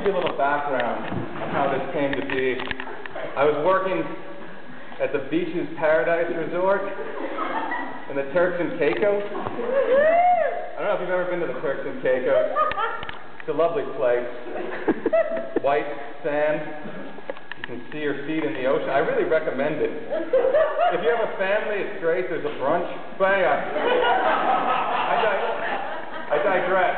give you a little background on how this came to be. I was working at the Beaches Paradise Resort in the Turks and Caicos. I don't know if you've ever been to the Turks and Caicos. It's a lovely place. White sand. You can see your feet in the ocean. I really recommend it. If you have a family, it's great. There's a brunch. But anyway, I digress.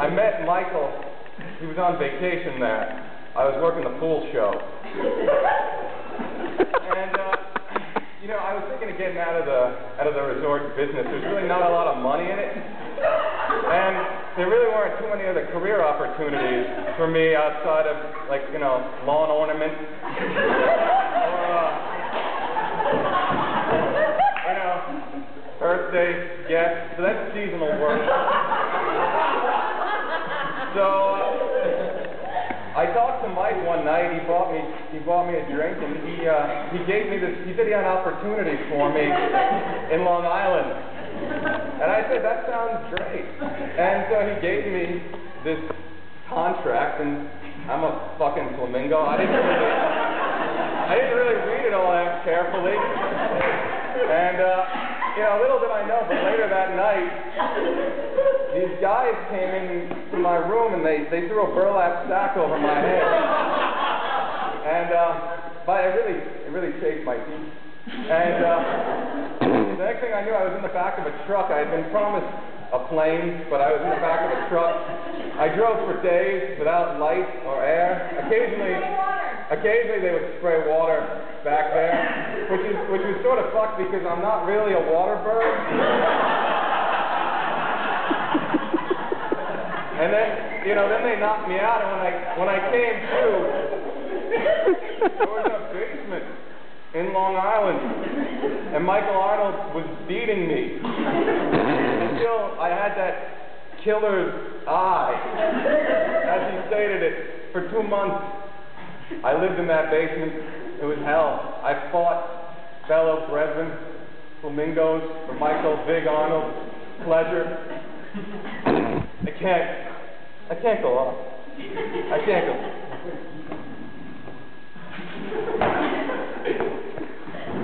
I met Michael. He was on vacation there. I was working the pool show. And, you know, I was thinking of getting out of the resort business. There's really not a lot of money in it. And there really weren't too many other career opportunities for me outside of, like, you know, lawn ornament. Or, you know, birthday guests. So that's seasonal work. So, I talked to Mike one night. He bought me a drink, and he gave me this. He said he had an opportunity for me in Long Island, and I said that sounds great. And so he gave me this contract, and I'm a fucking flamingo. I didn't really read it all that carefully, and you know, little did I know, but later that night, these guys came into my room and they threw a burlap sack over my head. And but it really chafed my feet. And the next thing I knew, I was in the back of a truck. I had been promised a plane, but I was in the back of a truck. I drove for days without light or air. Occasionally they would spray water back there, which was sort of fucked because I'm not really a water bird. And then, you know, then they knocked me out, and when I came to, there was a basement in Long Island, and Vick Arnold was beating me until I had that killer's eye, as he stated it, for 2 months. I lived in that basement. It was hell. I fought fellow brethren, flamingos, for Michael, Vick Arnold, pleasure. I can't go off. I can't go.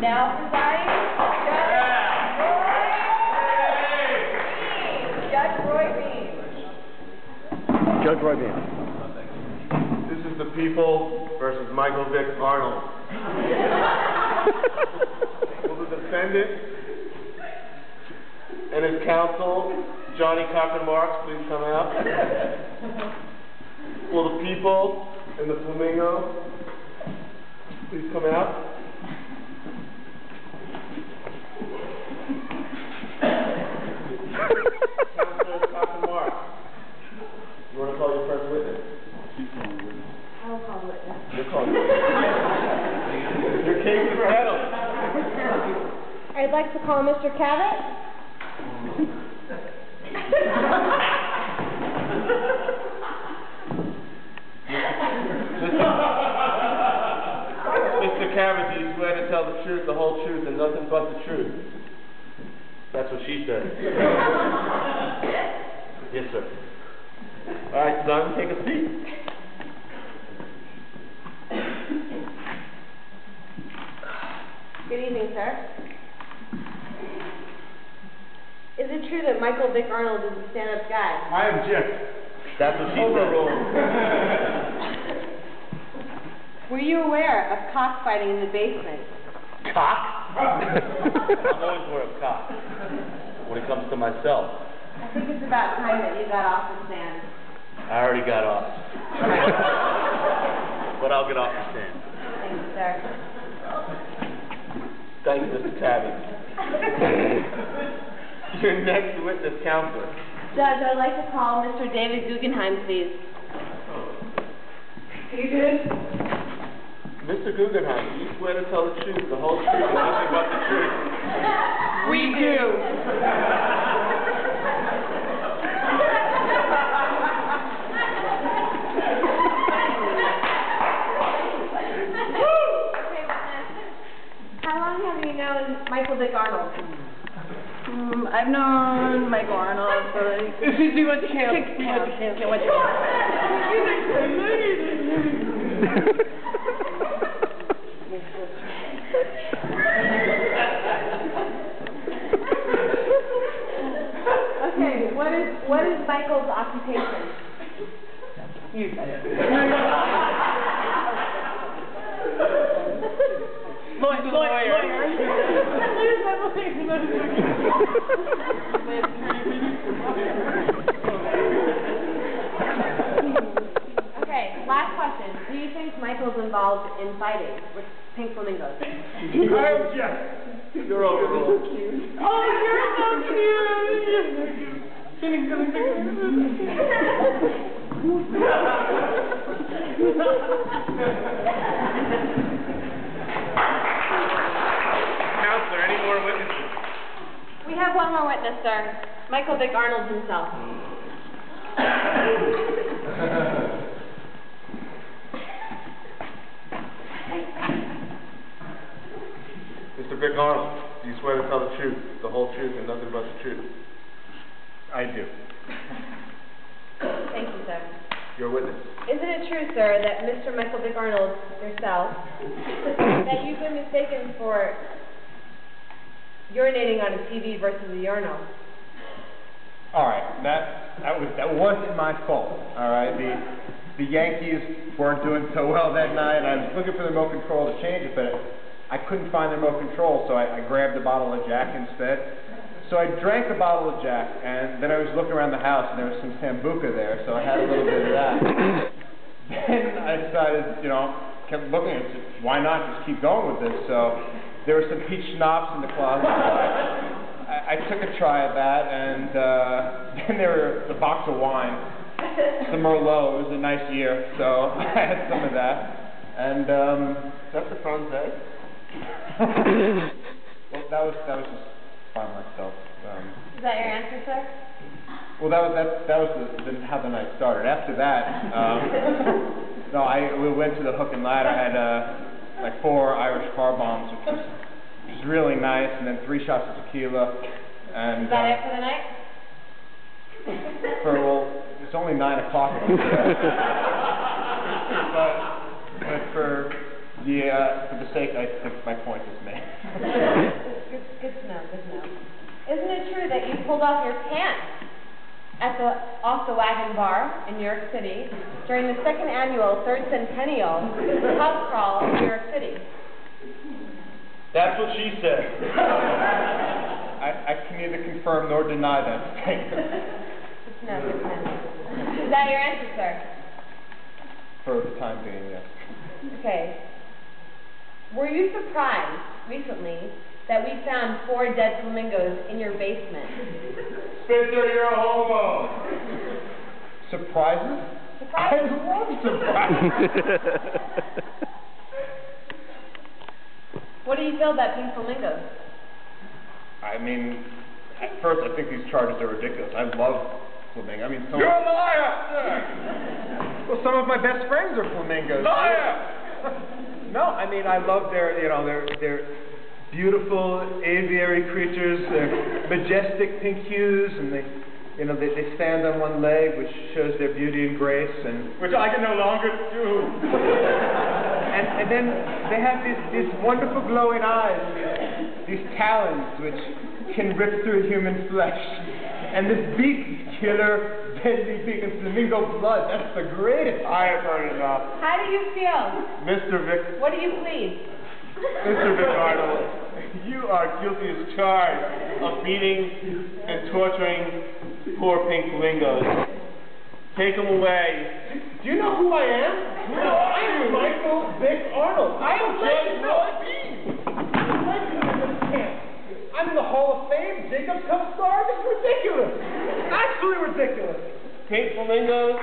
Now presiding, Judge Roy Beam. Judge Roy Beam. This is the people versus Michael Vick Arnold. Will the defendant and his counsel, Johnny Cochran Marks, please come out? Will the people and the flamingo please come out? Counselor Cochran Marks, you want to call your first witness? I'll call witness. You're calling witness. Your case is settled. I'd like to call Mr. Cavett. Mr. Cavett, do you swear to tell the truth, the whole truth, and nothing but the truth? That's what she said. Yes, sir. All right, son, take a seat. Good evening, sir. Is it true that Michael Vick Arnold is a stand-up guy? I object. That's what she said. Were you aware of cockfighting in the basement? Cock? I'm always aware of cock when it comes to myself. I think it's about time that you got off the stand. I already got off. But I'll get off the stand. Thank you, sir. Thank you, Mr. Cavett. Your next witness, counselor. Judge, I'd like to call Mr. David Guggenheim, please. You good? Mr. Guggenheim, do you swear to tell the truth, the whole truth, and nothing but the truth? We do. How long have you known Michael Vick Arnold? I've known Michael Arnold for like... If you see what you can. 6 months. Okay, what is Michael's occupation? You said it. Lawyer. Okay, last question. Do you think Michael's involved in fighting with pink flamingos? I object. You're overruled. Oh, you're so cute! Counselor, any more witnesses? We have one more witness, sir. Michael Vick Arnold himself. Mr. Vick Arnold, do you swear to tell the truth, the whole truth, and nothing but the truth? I do. Thank you, sir. You're a witness. Isn't it true, sir, that Mr. Michael Vick Arnold, yourself, that you've been mistaken for urinating on a TV versus a urinal? All right, that wasn't my fault. All right, the Yankees weren't doing so well that night. I was looking for the remote control to change it, but I couldn't find the remote control, so I grabbed a bottle of Jack instead. So I drank a bottle of Jack, and then I was looking around the house, and there was some Sambuca there, so I had a little bit of that. Then I decided, kept looking at it, why not just keep going with this? So there was some peach schnapps in the closet. So I took a try at that, and then there was a box of wine, the Merlot. It was a nice year, so I had some of that. And That's the front day? well, that was just by myself. Is that your answer, sir? Well, that was how the night started. After that, we went to the Hook and Ladder. I had like 4 Irish car bombs, which was really nice, and then 3 shots of tequila. And is that it for the night? It's only 9 o'clock. but for the sake, I think my point is made. Good to know, good to know. Isn't it true that you pulled off your pants at the Off the Wagon Bar in New York City during the 2nd annual 3rd Centennial Pub Crawl in New York City? That's what she said. I can neither confirm nor deny that statement. Good to know, good to know. Is that your answer, sir? For the time being, yes. Okay. Were you surprised recently that we found 4 dead flamingos in your basement? Spencer, you're a homo. Surprises? Surprise? I love surprises. What do you feel about pink flamingos? I mean, at first I think these charges are ridiculous. I love flamingos. I mean, You're a liar! well, some of my best friends are flamingos. Liar! No, I mean, I love their beautiful aviary creatures, their majestic pink hues, and they stand on one leg, which shows their beauty and grace, and Which I can no longer do. and then they have these wonderful glowing eyes, these talons which can rip through human flesh, and this beak, killer, deadly beak, and flamingo blood. That's the greatest. I have heard enough. How do you feel? Mr. Vick, What do you plead? Mr. Vick Arnold, you are guilty as charged of beating and torturing poor pink flamingos. Take them away. Do you know who I am? No, I am Michael Vick Arnold. I am Judge I'm in the Hall of Fame. Jacob's Cup star. It's ridiculous. Absolutely ridiculous. Pink flamingos